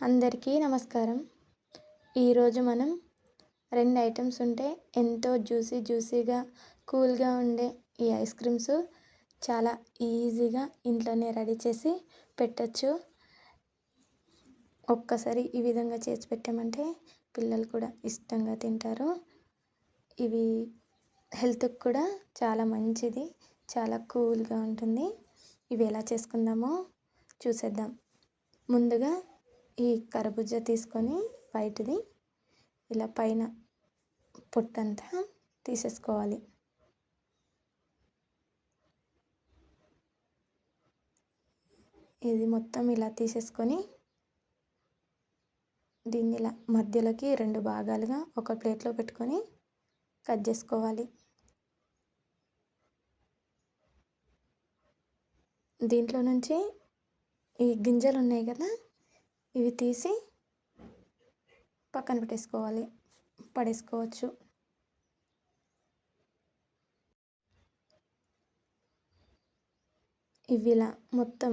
అందరికీ నమస్కారం. ఈరోజు మనం 2 ఐటమ్స్ ఉంటే ఎంతో జ్యూసీగా కూల్గా ఉండే ఈ ఐస్ క్రీమ్స్ చాలా ఈజీగా ఇంట్లోనే రెడీ చేసి పెట్టచ్చు. ఒక్కసారి ఈ విధంగా చేసి పెట్టామంటే పిల్లలు కూడా ఇష్టంగా తింటారు. ఇవి హెల్త్కి కూడా చాలా మంచిది, చాలా కూల్గా ఉంటుంది. ఇవి ఎలా చేసుకుందామో చూసేద్దాం. ముందుగా ఈ కర్బూజా తీసుకొని వైట్ది ఇలా పైన పొట్టంతా తీసేసుకోవాలి. ఇది మొత్తం ఇలా తీసేసుకొని దీన్ని ఇలా మధ్యలోకి 2 భాగాలుగా ఒక ప్లేట్లో పెట్టుకొని కట్ చేసుకోవాలి. దీంట్లో నుంచి ఈ గింజలు ఉన్నాయి కదా, ఇవి తీసి పక్కన పడేసుకోవచ్చు. ఇవి ఇలా మొత్తం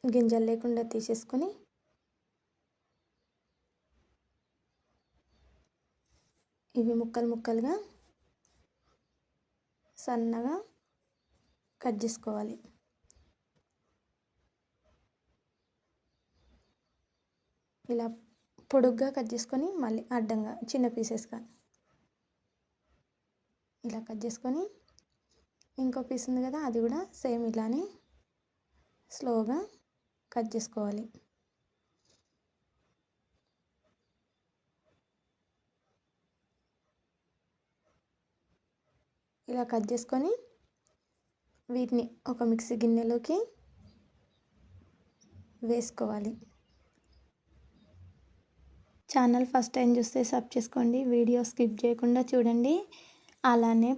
గింజలు లేకుండా తీసేసుకొని ఇవి ముక్కలుగా సన్నగా కట్ చేసుకోవాలి. ఇలా పొడుగ్గా కట్ చేసుకొని మళ్ళీ అడ్డంగా చిన్న పీసెస్గా ఇలా కట్ చేసుకొని ఇంకో పీస్ ఉంది కదా, అది కూడా సేమ్ ఇలానే స్లోగా కట్ చేసుకోవాలి. ఇలా కట్ చేసుకొని వీటిని ఒక మిక్సీ గిన్నెలోకి వేసుకోవాలి. ఛానల్ ఫస్ట్ టైం చూస్తే సబ్ చేసుకోండి, వీడియో స్కిప్ చేయకుండా చూడండి. అలానే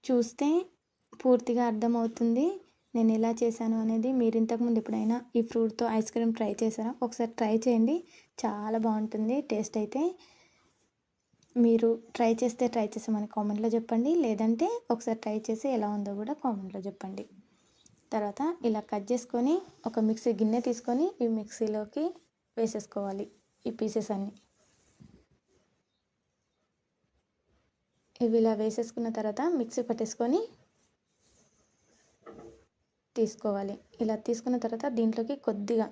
చూస్తే పూర్తిగా అర్థమవుతుంది నేను ఎలా చేశాను అనేది. మీరు ఇంతకుముందు ఎప్పుడైనా ఈ ఫ్రూట్తో ఐస్ క్రీమ్ ట్రై చేశారా? ఒకసారి ట్రై చేయండి, చాలా బాగుంటుంది టేస్ట్ అయితే. మీరు ట్రై చేసామని కామెంట్లో చెప్పండి, లేదంటే ఒకసారి ట్రై చేసి ఎలా ఉందో కూడా కామెంట్లో చెప్పండి. తర్వాత ఇలా కట్ చేసుకొని ఒక మిక్సీ గిన్నె తీసుకొని ఈ మిక్సీలోకి వేసేసుకోవాలి ఈ పీసెస్ అన్నీ. ఇవి ఇలా వేసేసుకున్న తర్వాత మిక్సీ పట్టేసుకొని తీసుకోవాలి. ఇలా తీసుకున్న తర్వాత దీంట్లోకి కొద్దిగా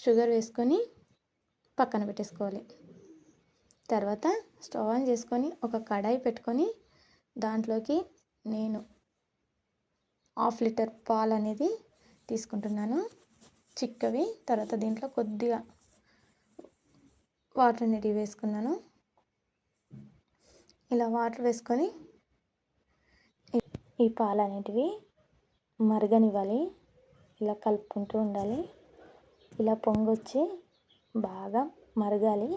షుగర్ వేసుకొని పక్కన పెట్టేసుకోవాలి. తర్వాత స్టవ్ ఆన్ చేసుకొని ఒక కడాయి పెట్టుకొని దాంట్లోకి నేను 1/2 లీటర్ పాలు అనేది తీసుకుంటున్నాను, చిక్కవి. తర్వాత దీంట్లో కొద్దిగా వాటర్ అనేటివి వేసుకున్నాను. ఇలా వాటర్ వేసుకొని ఈ పాలు అనేటివి మరగనివ్వాలి. ఇలా కలుపుకుంటూ ఉండాలి. ఇలా పొంగొచ్చి బాగా మరగాలి.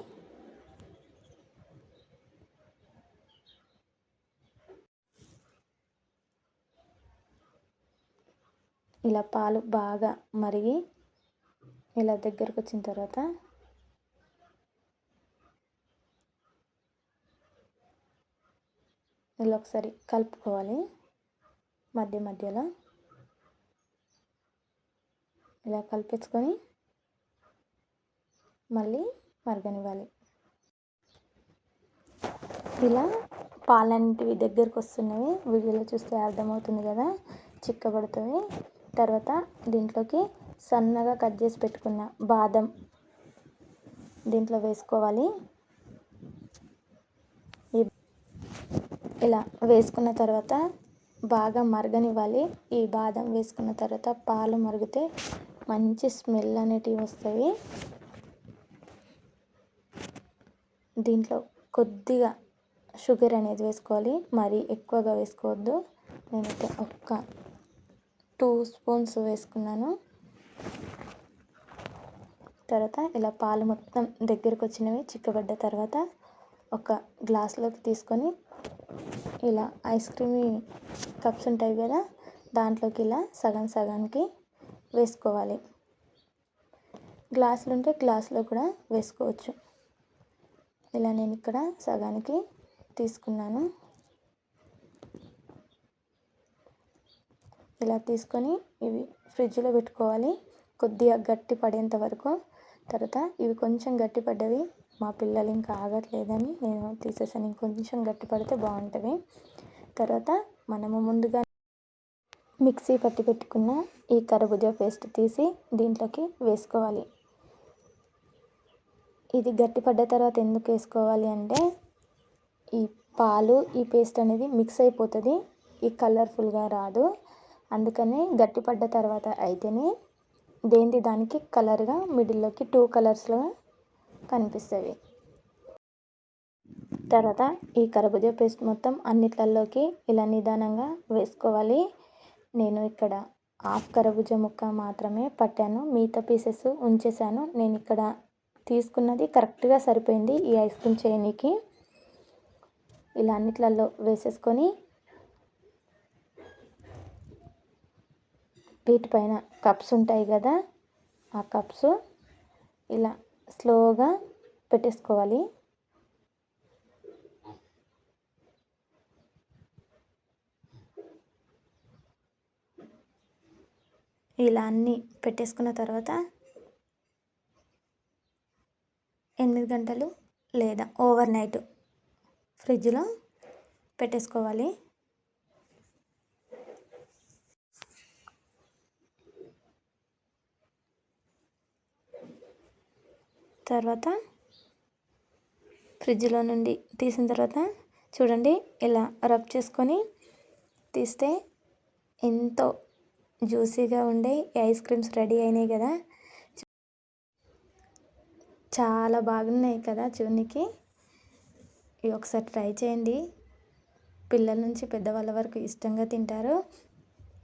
ఇలా పాలు బాగా మరిగి ఇలా దగ్గరకు వచ్చిన తర్వాత ఇలా ఒకసారి కలుపుకోవాలి. మధ్యలో ఇలా కలిపేసుకొని మళ్ళీ మరగనివ్వాలి. ఇలా పాలన్నిటివి దగ్గరకు వస్తున్నవి వీడియోలో చూస్తే అర్థమవుతుంది కదా, చిక్కబడుతుంది. తర్వాత దీంట్లోకి సన్నగా కట్ చేసి పెట్టుకున్న బాదం దీంట్లో వేసుకోవాలి. ఇలా వేసుకున్న తర్వాత బాగా మరగనివ్వాలి. ఈ బాదం వేసుకున్న తర్వాత పాలు మరిగితే మంచి స్మెల్ అనేటివి వస్తాయి. దీంట్లో కొద్దిగా షుగర్ అనేది వేసుకోవాలి, మరీ ఎక్కువగా వేసుకోవద్దు. నేనైతే ఒక్క 2 స్పూన్స్ వేసుకున్నాను. తర్వాత ఇలా పాలు మొత్తం దగ్గరకు వచ్చినవి చిక్కబడ్డ తర్వాత ఒక గ్లాస్లోకి తీసుకొని ఇలా ఐస్ క్రీమ్ కప్స్ ఉంటాయి కదా, దాంట్లోకి ఇలా సగానికి వేసుకోవాలి. గ్లాసులు ఉంటే గ్లాసులో కూడా వేసుకోవచ్చు. ఇలా నేను ఇక్కడ సగానికి తీసుకున్నాను. ఇలా తీసుకొని ఇవి ఫ్రిడ్జ్లో పెట్టుకోవాలి. కొద్దిగా గట్టి పడేంత వరకు. తర్వాత ఇవి కొంచెం గట్టి పడ్డవి, మా పిల్లలు ఇంకా ఆగట్లేదని నేను తీసేసాను. ఇంకొంచెం గట్టి పడితే బాగుంటుంది. తర్వాత మనము ముందుగా మిక్సీ పట్టి పెట్టుకున్న ఈ కర్బూజా పేస్ట్ తీసి దీంట్లోకి వేసుకోవాలి. ఇది గట్టి పడ్డ తర్వాత ఎందుకు వేసుకోవాలి అంటే, ఈ పాలు ఈ పేస్ట్ అనేది మిక్స్ అయిపోతుంది, ఈ కలర్ఫుల్గా రాదు. అందుకనే గట్టి పడ్డ తర్వాత అయితేనే దేనిది దానికి కలర్గా మిడిల్లోకి 2 కలర్స్లో కనిపిస్తుంది. తర్వాత ఈ కర్బూజా పేస్ట్ మొత్తం అన్నిట్లలోకి ఇలా నిదానంగా వేసుకోవాలి. నేను ఇక్కడ హాఫ్ కర్బూజా ముక్క మాత్రమే పట్టాను, మిగతా పీసెస్ ఉంచేసాను. నేను ఇక్కడ తీసుకున్నది కరెక్ట్గా సరిపోయింది ఈ ఐస్ క్రీమ్ చేయనీకి. ఇలా అన్నిట్లలో వేసేసుకొని వీటిపైన కప్స్ ఉంటాయి కదా, ఆ కప్స్ ఇలా స్లోగా పెట్టేసుకోవాలి. ఇలా అన్నీ పెట్టేసుకున్న తర్వాత 8 గంటలు లేదా ఓవర్ నైట్ ఫ్రిడ్జ్లో పెట్టేసుకోవాలి. తర్వాత ఫ్రిడ్జ్లో నుండి తీసిన తర్వాత చూడండి, ఇలా రబ్ చేసుకొని తీస్తే ఎంతో జ్యూసీగా ఉండే ఐస్ క్రీమ్స్ రెడీ అయినాయి కదా. చాలా బాగున్నాయి కదా చూడనికి. ఇవి ఒకసారి ట్రై చేయండి, పిల్లల నుంచి పెద్దవాళ్ళ వరకు ఇష్టంగా తింటారు.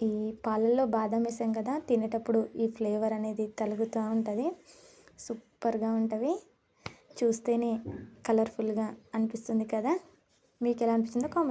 ఈ పాలల్లో బాదం వేసాం కదా, తినేటప్పుడు ఈ ఫ్లేవర్ అనేది తగులుతూ ఉంటుంది, సూపర్గా ఉంటుంది. చూస్తేనే కలర్ఫుల్గా అనిపిస్తుంది కదా. మీకు ఎలా అనిపిస్తుందో కామెంట్